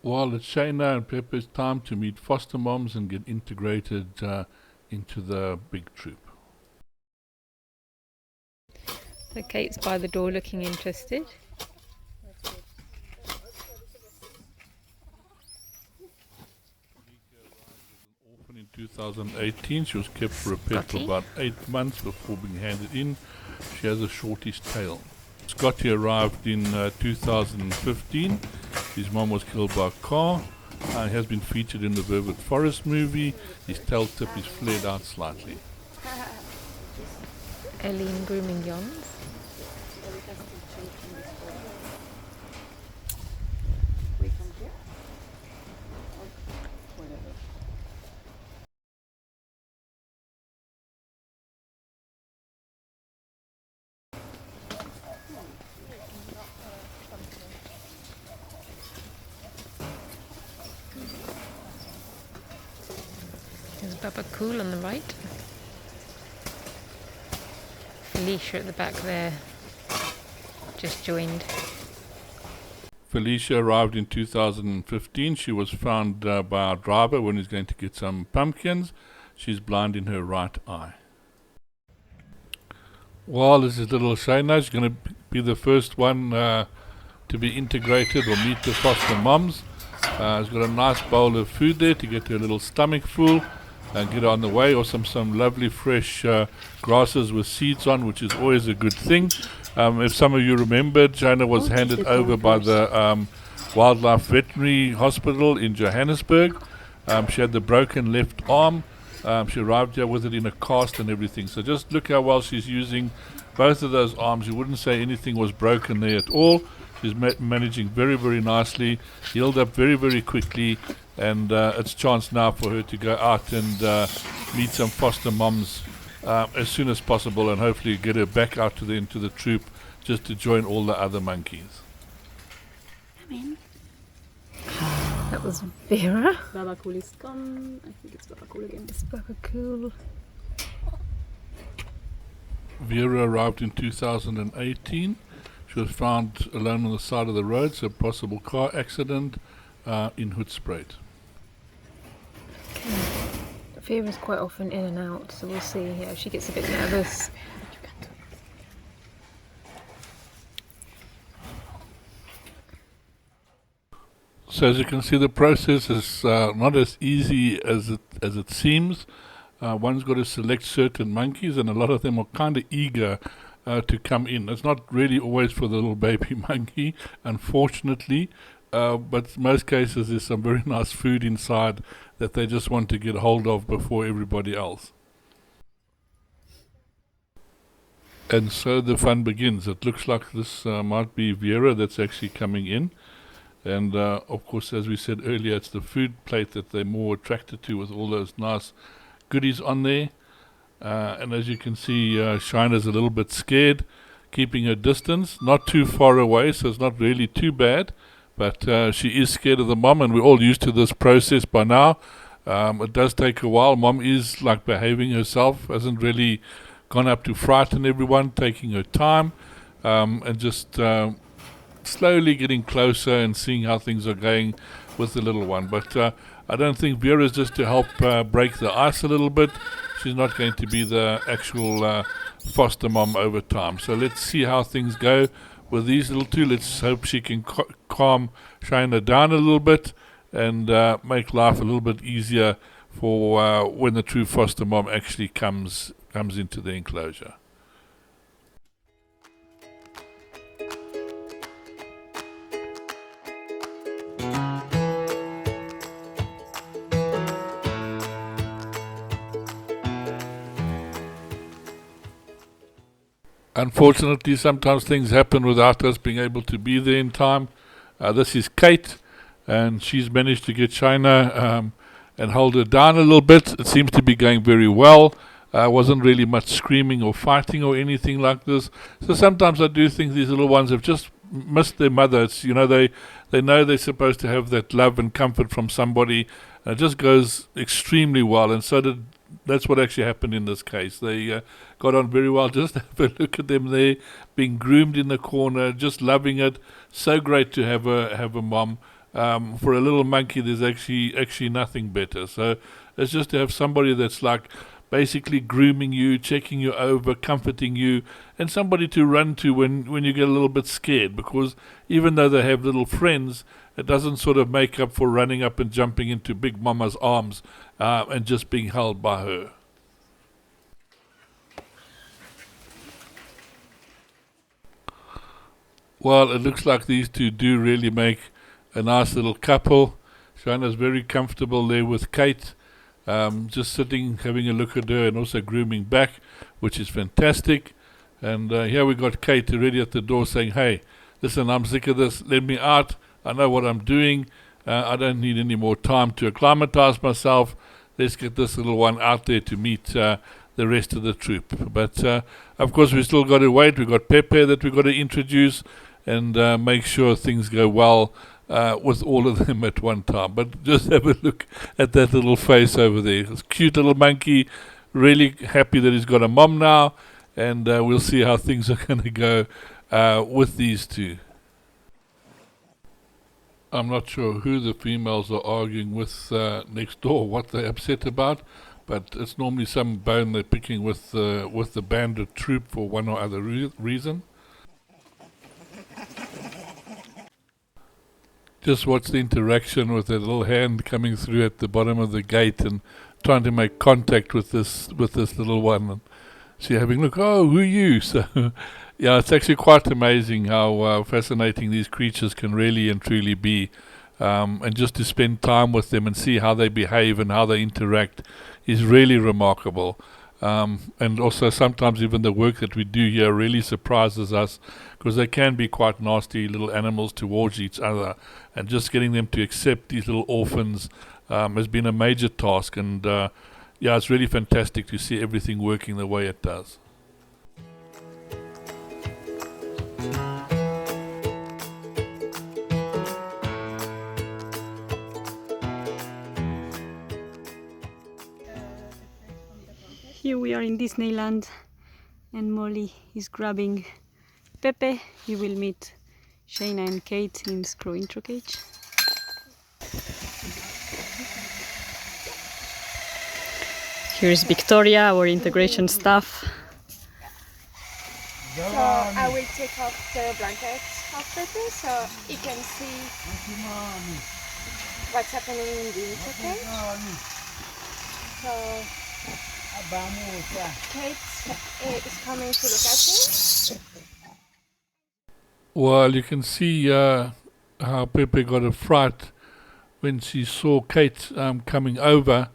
Well, it's Shayna and Pepe's time to meet foster moms and get integrated into the big troop. So Kate's by the door looking interested. Orphan in 2018. She was kept for a pet for Scotty. about 8 months before being handed in. She has a shortish tail. Scotty arrived in 2015. His mom was killed by a car. He has been featured in the Vervet Forest movie. His tail tip is flared out slightly. Eileen grooming Jons. There's Baba Cool on the right. Felicia at the back there. Just joined. Felicia arrived in 2015. She was found by our driver when he's going to get some pumpkins. She's blind in her right eye. Well, this is little Shayna. She's going to be the first one to be integrated or meet the foster moms. She's got a nice bowl of food there to get her little stomach full and get her on the way, or some lovely fresh grasses with seeds on, which is always a good thing. If some of you remembered, Shayna was handed over by the Wildlife Veterinary Hospital in Johannesburg. She had the broken left arm. She arrived here with it in a cast and everything. So just look how well she's using both of those arms. You wouldn't say anything was broken there at all. She's managing very, very nicely, healed up very, very quickly, and it's chance now for her to go out and meet some foster moms as soon as possible, and hopefully get her back out into the troop just to join all the other monkeys. Come in. That was Vera. Baba Cool is gone. I think it's Baba Cool again. It's Baba Cool. Vera arrived in 2018. She was found alone on the side of the road, so possible car accident in Hoedspruit. Vera's quite often in and out, so we'll see. Yeah, she gets a bit nervous. So as you can see, the process is not as easy as it seems. One's got to select certain monkeys, and a lot of them are kind of eager to come in. It's not really always for the little baby monkey, unfortunately, but in most cases there's some very nice food inside that they just want to get hold of before everybody else. And so the fun begins. It looks like this might be Vera that's actually coming in. And of course, as we said earlier, it's the food plate that they're more attracted to, with all those nice goodies on there. And as you can see, Shayna's a little bit scared, keeping her distance, not too far away, so it's not really too bad. But she is scared of the mom, and we're all used to this process by now. It does take a while. Mom is like behaving herself, hasn't really gone up to frighten everyone, taking her time, and just slowly getting closer and seeing how things are going with the little one. But I don't think Vera's just to help break the ice a little bit. She's not going to be the actual foster mom over time. So let's see how things go with these little two. Let's hope she can calm Shayna down a little bit and make life a little bit easier for when the true foster mom actually comes into the enclosure. Unfortunately, sometimes things happen without us being able to be there in time. This is Kate, and she's managed to get Shayna and hold her down a little bit. It seems to be going very well. Wasn't really much screaming or fighting or anything like this. So sometimes I do think these little ones have just missed their mother. It's, they know they're supposed to have that love and comfort from somebody. And it just goes extremely well, and that's what actually happened in this case. They got on very well. Just have a look at them there, being groomed in the corner, just loving it. So great to have a mom For a little monkey, there's actually nothing better. So it's just to have somebody that's like basically grooming you, checking you over, comforting you, and somebody to run to when you get a little bit scared. Because even though they have little friends, it doesn't sort of make up for running up and jumping into Big Mama's arms and just being held by her. Well, it looks like these two do really make a nice little couple. Shayna's very comfortable there with Kate, just sitting, having a look at her, and also grooming back, which is fantastic. And here we got Kate already at the door saying, "Hey, listen, I'm sick of this. Let me out. I know what I'm doing. I don't need any more time to acclimatize myself. Let's get this little one out there to meet the rest of the troop." But of course, we still got to wait. We've got Pepe that we've got to introduce and make sure things go well with all of them at one time. But just have a look at that little face over there. This cute little monkey, really happy that he's got a mom now, and we'll see how things are going to go with these two. I'm not sure who the females are arguing with next door, what they're upset about, but it's normally some bone they're picking with the bandit troop for one or other reason. Just watch the interaction with that little hand coming through at the bottom of the gate and trying to make contact with this little one. And she having, look, oh, who are you? So, yeah, it's actually quite amazing how fascinating these creatures can really and truly be. And just to spend time with them and see how they behave and how they interact is really remarkable. And also sometimes even the work that we do here really surprises us, because they can be quite nasty little animals towards each other, and just getting them to accept these little orphans has been a major task. And yeah, it's really fantastic to see everything working the way it does. Here we are in Disneyland and Molly is grabbing Pepe. You will meet Shayna and Kate in Skrow intro cage. Here's Victoria, our integration staff. So I will take off the blanket of Pepe so he can see what's happening in the intro cage. So Kate is coming to look at him. Well, you can see how Pepe got a fright when she saw Kate coming over,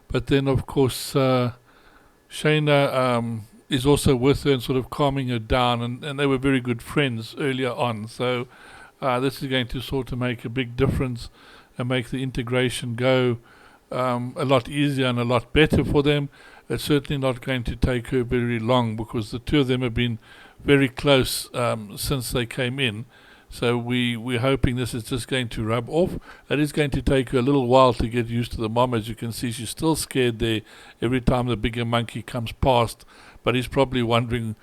but then of course Shayna is also with her and sort of calming her down, and they were very good friends earlier on. So this is going to sort of make a big difference and make the integration go a lot easier and a lot better for them. It's certainly not going to take her very long, because the two of them have been very close since they came in. So we're hoping this is just going to rub off. It is going to take her a little while to get used to the mom. As you can see, she's still scared there every time the bigger monkey comes past, but he's probably wondering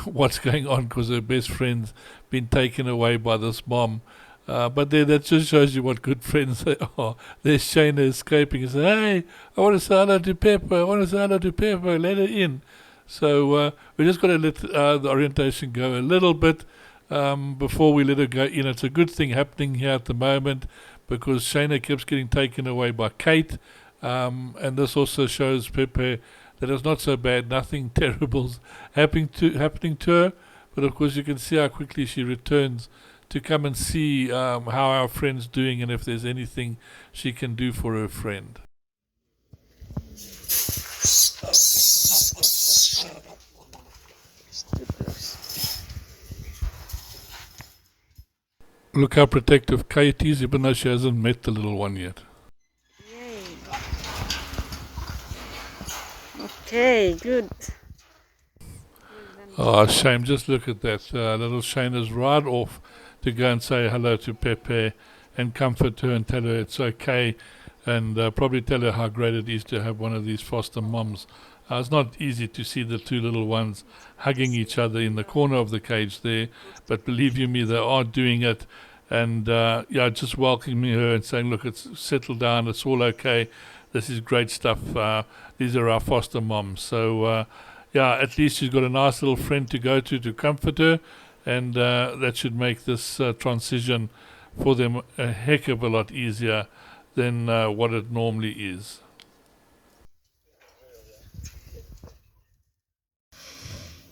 what's going on, because her best friend's been taken away by this mom. But there, that just shows you what good friends they are. There's Shayna escaping and saying, "Hey, I want to say hello to Pepper. I want to say hello to Pepper. Let her in." So we just got to let the orientation go a little bit before we let her go in. It's a good thing happening here at the moment, because Shayna keeps getting taken away by Kate, and this also shows Pepe that it's not so bad. Nothing terrible's happening to her. But of course, you can see how quickly she returns to come and see how our friend's doing, and if there's anything she can do for her friend. Look how protective Kate is, even though she hasn't met the little one yet. Yay. Okay, good. Oh, shame. Just look at that. Little Shayna's right off to go and say hello to Pepe and comfort her and tell her it's okay, and probably tell her how great it is to have one of these foster moms. It's not easy to see the two little ones hugging each other in the corner of the cage there, but believe you me, they are doing it. and just welcoming her and saying, look, it's settled down, it's all okay, this is great stuff, these are our foster moms. So at least she's got a nice little friend to go to comfort her, and that should make this transition for them a heck of a lot easier than what it normally is.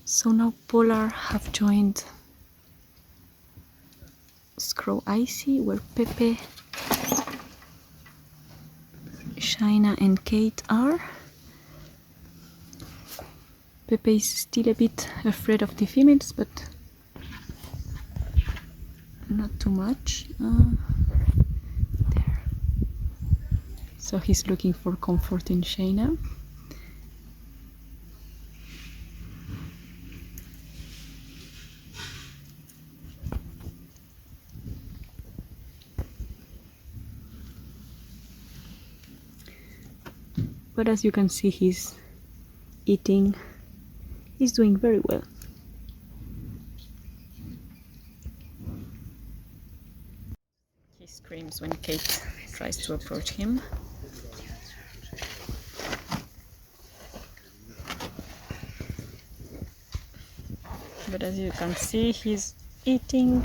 So now Polar have joined Skrow Icy, where Pepe, Shayna and Kate are. Pepe is still a bit afraid of the females, but not too much. There. So he's looking for comfort in Shayna. But as you can see, he's eating. He's doing very well. He screams when Kate tries to approach him. But as you can see, he's eating.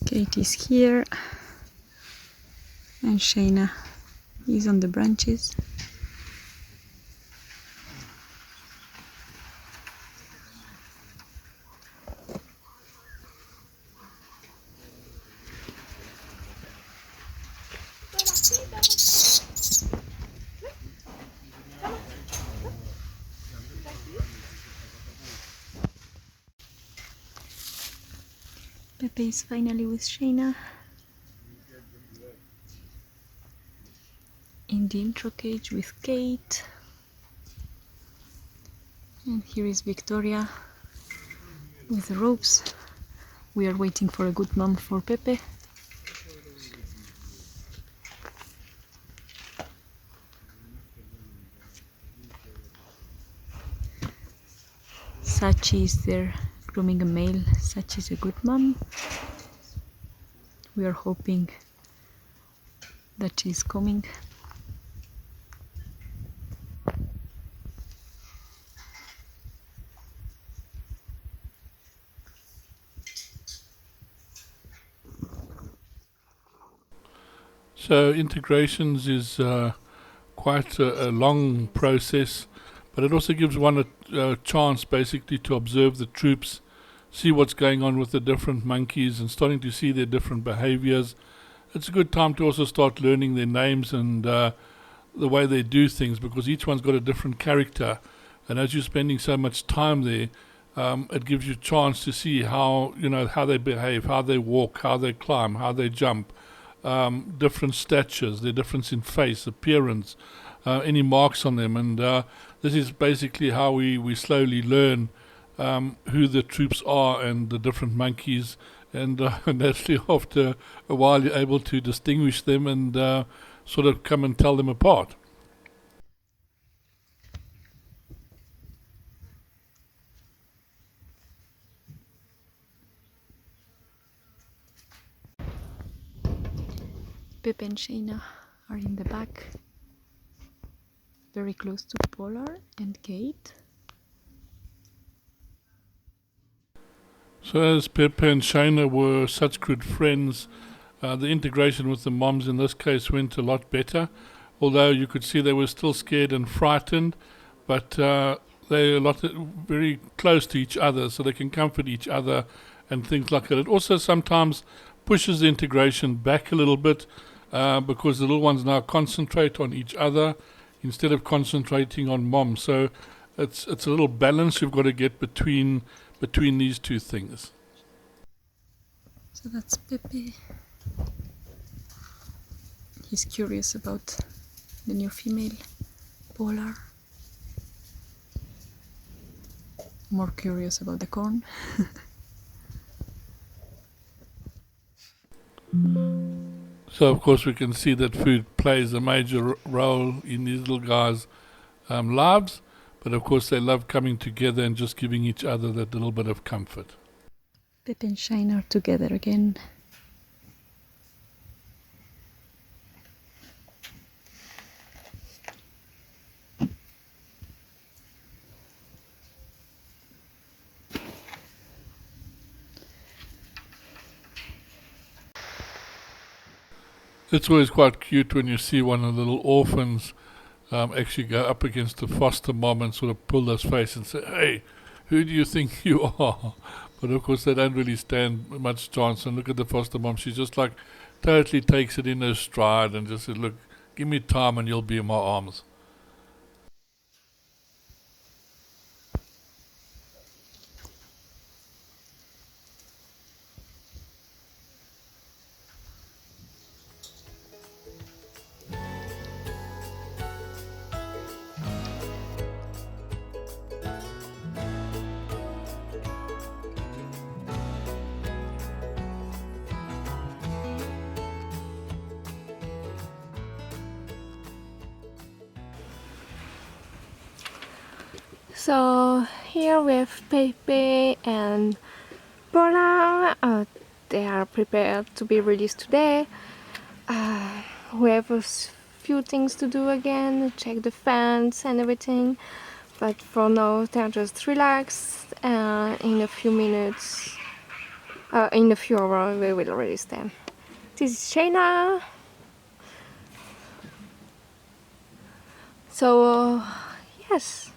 Kate is here, and Shayna is on the branches. Pepe is finally with Shayna in the intro cage with Kate, and here is Victoria with the ropes. We are waiting for a good mom for Pepe. Sachi is there grooming a male. Sachi is a good mom. We are hoping that she's coming. So integrations is quite a long process, but it also gives one a chance basically to observe the troops, see what's going on with the different monkeys and starting to see their different behaviors. It's a good time to also start learning their names and the way they do things, because each one's got a different character, and as you're spending so much time there, it gives you a chance to see how they behave, how they walk, how they climb, how they jump, different statures, their difference in face, appearance, any marks on them, and this is basically how we slowly learn who the troops are and the different monkeys, and naturally after a while you're able to distinguish them and sort of come and tell them apart. Pepe and Shayna are in the back, very close to Polar and Kate. So as Pepe and Shayna were such good friends, the integration with the moms in this case went a lot better, although you could see they were still scared and frightened, but they're very close to each other, so they can comfort each other and things like that. It also sometimes pushes the integration back a little bit, because the little ones now concentrate on each other instead of concentrating on mom. So it's a little balance you've got to get between these two things. So that's Pepe. He's curious about the new female, Polar. More curious about the corn. So of course we can see that food plays a major role in these little guys lives, but of course they love coming together and just giving each other that little bit of comfort. Pepe and Shayna are together again. It's always quite cute when you see one of the little orphans actually go up against the foster mom and sort of pull those face and say, "Hey, who do you think you are?" But of course they don't really stand much chance. And look at the foster mom; she just like totally takes it in her stride and just says, "Look, give me time and you'll be in my arms." So here we have Pepe and Bola. They are prepared to be released today. We have a few things to do again, check the fence and everything. But for now, they're just relaxed. In a few minutes, in a few hours, we will release them. This is Shayna. So, yes.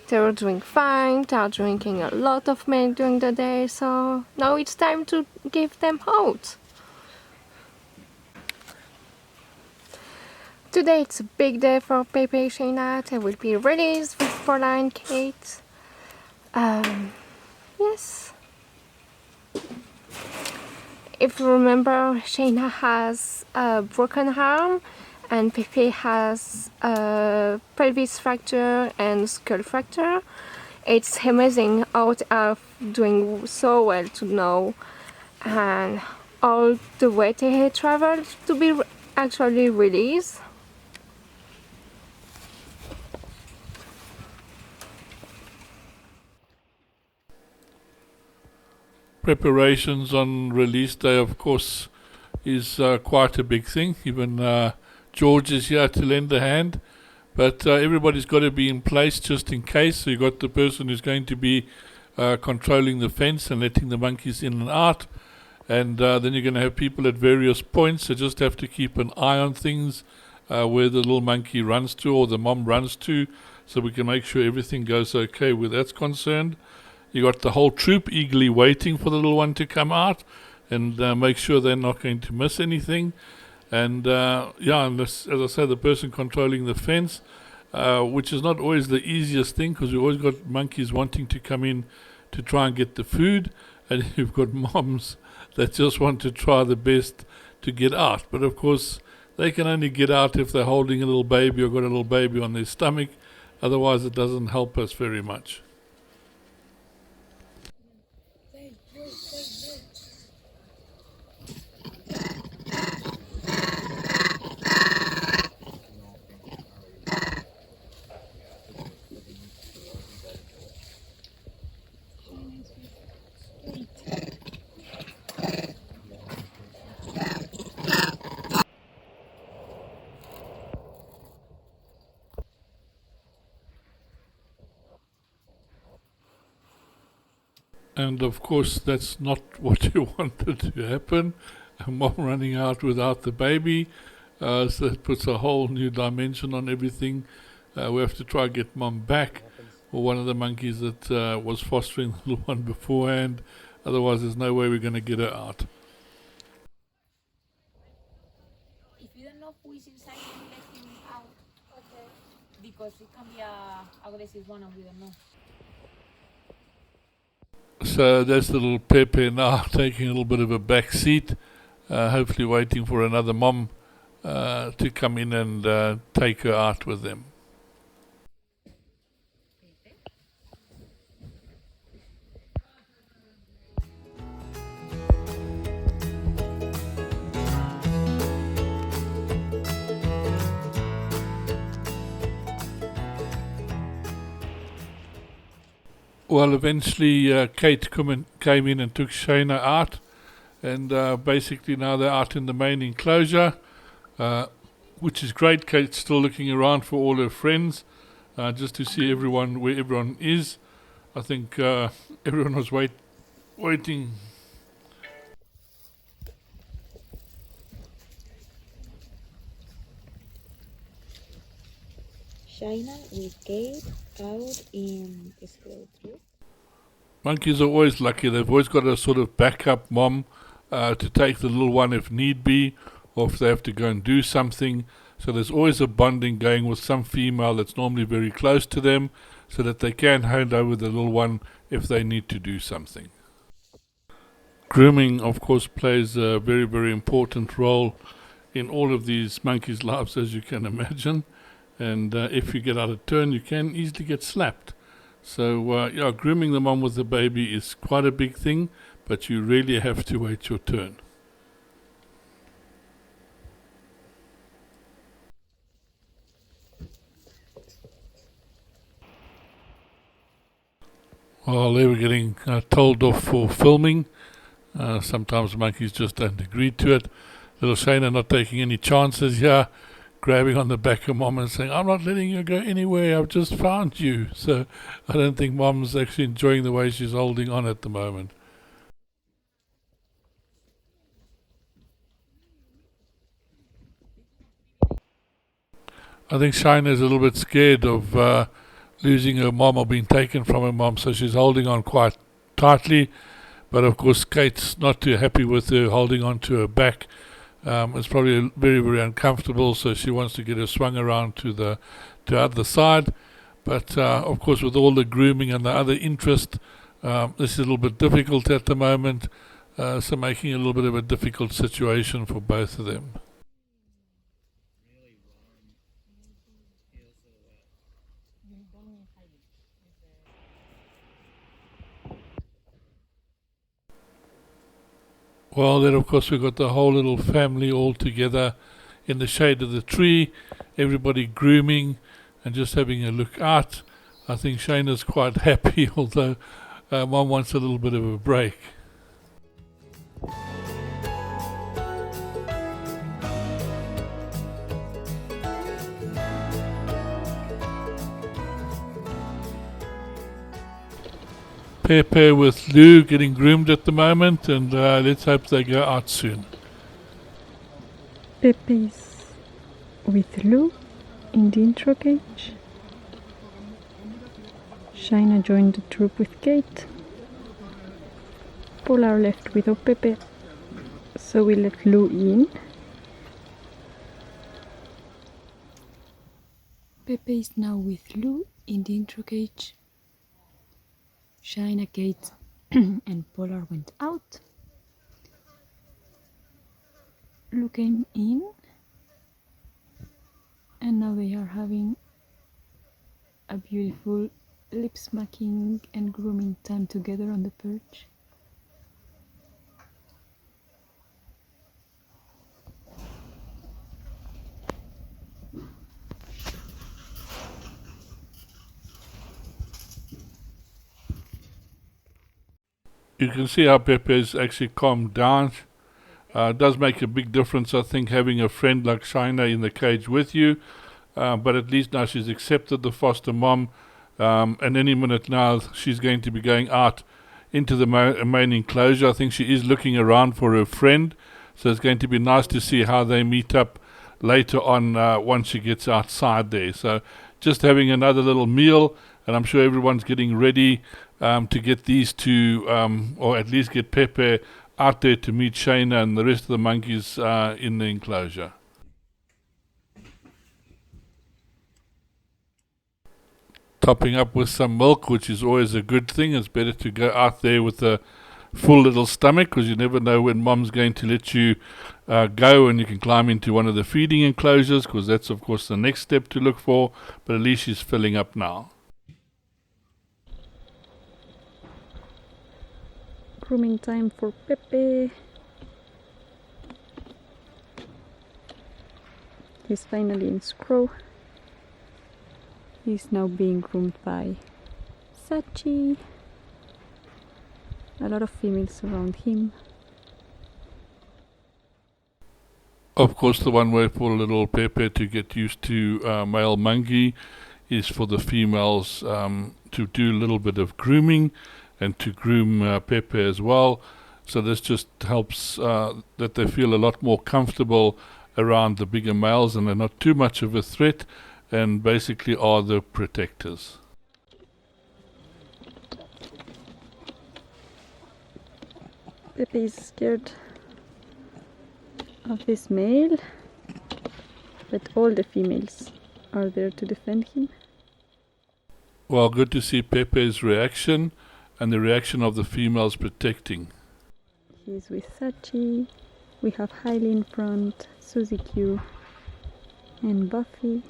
They were doing fine, they are drinking a lot of milk during the day, so now it's time to give them out. Today it's a big day for Pepe and Shayna. They will be released with Paula and Kate. Yes. If you remember, Shayna has a broken arm and Pepe has a pelvis fracture and skull fracture. It's amazing how they are doing so well to know, and all the way they traveled to be actually released. Preparations on release day, of course, is quite a big thing. Even George is here to lend a hand, but everybody's got to be in place just in case. So you've got the person who's going to be controlling the fence and letting the monkeys in and out, and then you're going to have people at various points, so just have to keep an eye on things, where the little monkey runs to or the mom runs to, so we can make sure everything goes okay where that's concerned. You got the whole troop eagerly waiting for the little one to come out and make sure they're not going to miss anything. And and this, as I say, the person controlling the fence, which is not always the easiest thing, because we've always got monkeys wanting to come in to try and get the food, and you've got moms that just want to try the best to get out. But of course, they can only get out if they're holding a little baby or got a little baby on their stomach. Otherwise, it doesn't help us very much. And of course, that's not what you wanted to happen. A mom running out without the baby. So it puts a whole new dimension on everything. We have to try and get mom back, or one of the monkeys that was fostering the little one beforehand. Otherwise, there's no way we're going to get her out. If you don't know who is inside, you let him out. Okay. Because it can be a aggressive one and we don't know. So that's the little Pepe now taking a little bit of a back seat, hopefully waiting for another mom to come in and take her out with them. Well, eventually Kate came in and took Shayna out, and basically now they're out in the main enclosure, which is great. Kate's still looking around for all her friends, just to see everyone where everyone is. I think everyone was waiting. Shayna with Kate out in Skrow. Monkeys are always lucky. They've always got a sort of backup mom to take the little one if need be, or if they have to go and do something. So there's always a bonding going with some female that's normally very close to them, so that they can hand over the little one if they need to do something. Grooming, of course, plays a very, very important role in all of these monkeys' lives, as you can imagine. And if you get out of turn, you can easily get slapped. So, grooming the mom with the baby is quite a big thing, but you really have to wait your turn. Well, they were getting told off for filming. Sometimes monkeys just don't agree to it. Little Shayna not taking any chances here, grabbing on the back of mom and saying, "I'm not letting you go anywhere, I've just found you." So I don't think mom's actually enjoying the way she's holding on at the moment. I think Shayna is a little bit scared of losing her mom or being taken from her mom, so she's holding on quite tightly. But of course, Kate's not too happy with her holding on to her back. It's probably very, very uncomfortable, so she wants to get her swung around to the other side. But of course, with all the grooming and the other interest, this is a little bit difficult at the moment, so making a little bit of a difficult situation for both of them. Well, then of course we've got the whole little family all together in the shade of the tree, everybody grooming and just having a look out. I think Shayna's quite happy, although Mom wants a little bit of a break. Pepe with Lou getting groomed at the moment, and let's hope they go out soon. Pepe's with Lou in the intro cage. Shayna joined the troop with Kate. Polar left without Pepe, so we let Lou in. Pepe is now with Lou in the intro cage. Shayna, Kate and Polar went out. Lou came in, and now they are having a beautiful lip smacking and grooming time together on the perch. You can see how Pepe's actually calmed down. It does make a big difference, I think, having a friend like Shayna in the cage with you. But at least now she's accepted the foster mom. And any minute now she's going to be going out into the main enclosure. I think she is looking around for her friend. So it's going to be nice to see how they meet up later on once she gets outside there. So just having another little meal, and I'm sure everyone's getting ready to get these two, or at least get Pepe out there to meet Shayna and the rest of the monkeys in the enclosure. Topping up with some milk, which is always a good thing. It's better to go out there with a full little stomach, because you never know when mom's going to let you go and you can climb into one of the feeding enclosures, because that's of course the next step to look for. But at least she's filling up now. Grooming time for Pepe. He's finally in Skrow. He's now being groomed by Sachi. a lot of females around him. Of course, the one way for little Pepe to get used to male monkey is for the females to do a little bit of grooming and to groom Pepe as well. So this just helps that they feel a lot more comfortable around the bigger males and they're not too much of a threat and basically are the protectors. Pepe is scared of this male, but all the females are there to defend him. Well, good to see Pepe's reaction and the reaction of the females protecting. He's with Sachi. We have Hailey in front, Suzy Q, and Buffy.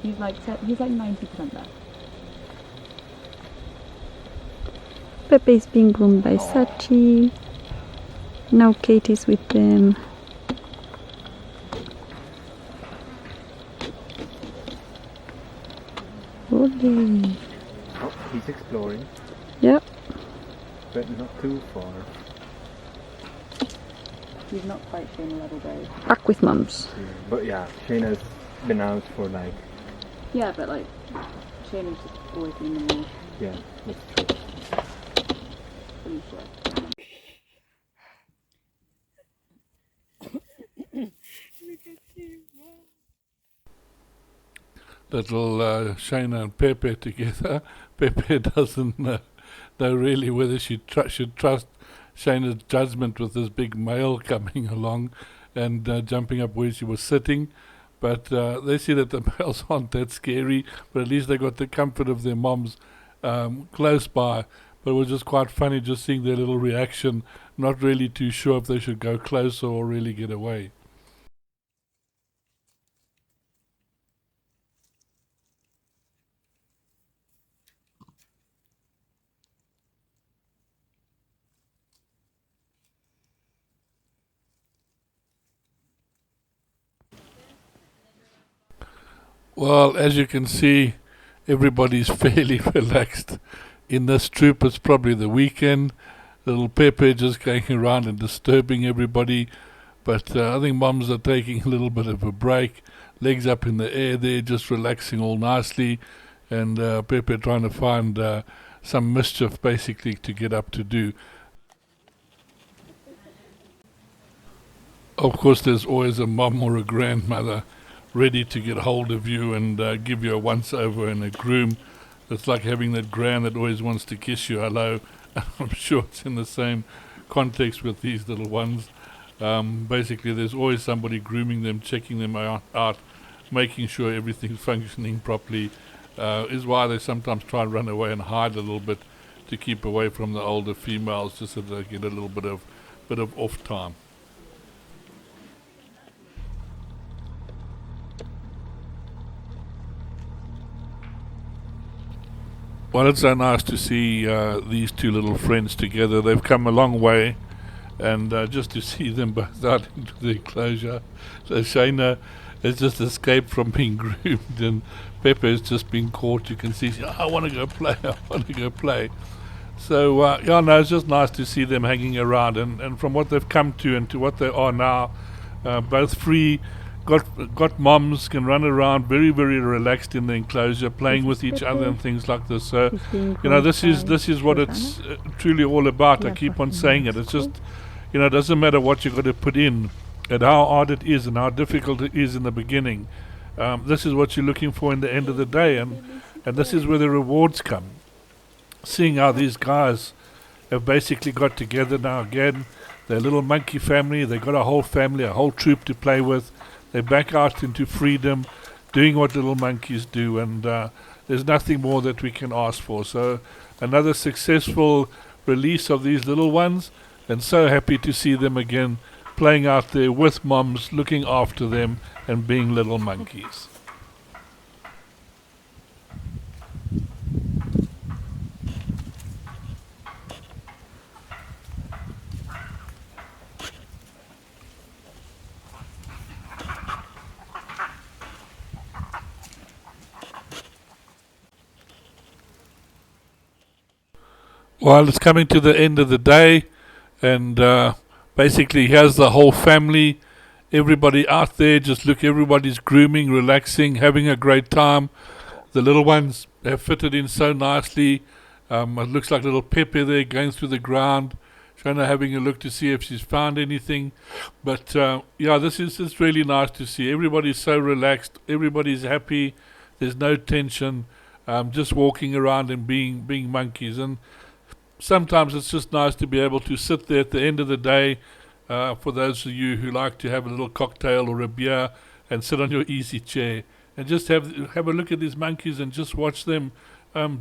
He's like 90% left. Pepe is being groomed by Sachi. Now Kate is with them. Holy. Oh, he's exploring, Yep. but not too far. He's not quite Shayna level though. Back with mums. But yeah, Shayna's been out for like, Yeah, but like Shayna's just always been in the middle. yeah, that's true. Pretty sure. Little Shayna and Pepe together. Pepe doesn't know really whether she should trust Shayna's judgment with this big male coming along and jumping up where she was sitting. But they see that the males aren't that scary, but at least they got the comfort of their moms close by. But it was just quite funny just seeing their little reaction, not really too sure if they should go closer or really get away. Well, as you can see, everybody's fairly relaxed. In this troop, it's probably the weekend. Little Pepe just going around and disturbing everybody. But I think mums are taking a little bit of a break. Legs up in the air there, just relaxing all nicely. And Pepe trying to find some mischief basically to get up to do. Of course, there's always a mum or a grandmother ready to get hold of you and give you a once-over and a groom. It's like having that gran that always wants to kiss you hello. I'm sure it's in the same context with these little ones. Basically, there's always somebody grooming them, checking them out, making sure everything's functioning properly. Is why they sometimes try and run away and hide a little bit to keep away from the older females, just so they get a little bit of off time. Well, it's so nice to see these two little friends together. They've come a long way, and just to see them both out into the enclosure. So Shayna has just escaped from being groomed, and Pepe has just been caught. You can see, I want to go play, I want to go play. So, it's just nice to see them hanging around, and from what they've come to and to what they are now, both free, got moms, can run around very, very relaxed in the enclosure, playing with each other and things like this. So, this is what it's truly all about. I keep on saying it. It's just, it doesn't matter what you've got to put in and how hard it is and how difficult it is in the beginning. This is what you're looking for in the end of the day, and this is where the rewards come. Seeing how these guys have basically got together now again, their little monkey family, they've got a whole family, a whole troop to play with. They're back out into freedom, doing what little monkeys do, and there's nothing more that we can ask for. So another successful release of these little ones, and so happy to see them again playing out there with moms, looking after them and being little monkeys. Well, it's coming to the end of the day, and basically here's the whole family. Everybody out there, just look, everybody's grooming, relaxing, having a great time. The little ones have fitted in so nicely. It looks like little Pepe there going through the ground. Shayna having a look to see if she's found anything. But yeah, this is really nice to see. Everybody's so relaxed. Everybody's happy. There's no tension. Just walking around and being monkeys. And sometimes it's just nice to be able to sit there at the end of the day, for those of you who like to have a little cocktail or a beer and sit on your easy chair and just have a look at these monkeys and just watch them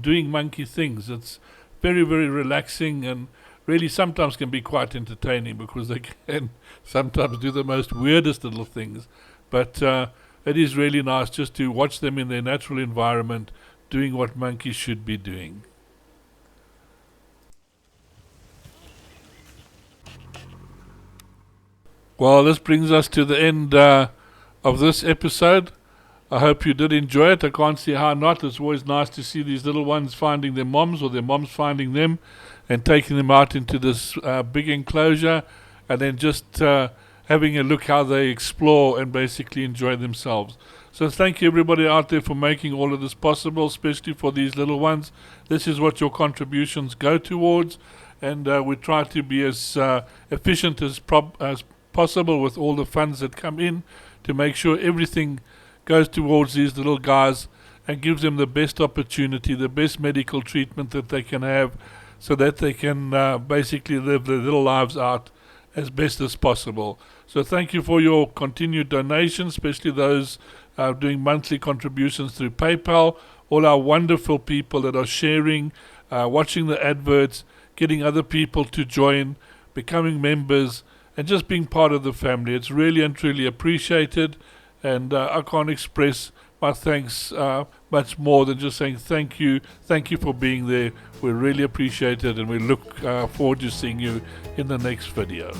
doing monkey things. It's very, very relaxing, and really sometimes can be quite entertaining because they can sometimes do the most weirdest little things. But it is really nice just to watch them in their natural environment doing what monkeys should be doing. Well, this brings us to the end of this episode. I hope you did enjoy it. I can't see how not. It's always nice to see these little ones finding their moms or their moms finding them and taking them out into this big enclosure, and then just having a look how they explore and basically enjoy themselves. So thank you everybody out there for making all of this possible, especially for these little ones. This is what your contributions go towards, and we try to be as efficient as possible with all the funds that come in to make sure everything goes towards these little guys and gives them the best opportunity, the best medical treatment that they can have, so that they can basically live their little lives out as best as possible. So thank you for your continued donations, especially those doing monthly contributions through PayPal, all our wonderful people that are sharing, watching the adverts, getting other people to join, becoming members, and just being part of the family. It's really and truly appreciated, and I can't express my thanks much more than just saying thank you for being there. We really appreciate it, and we look forward to seeing you in the next video.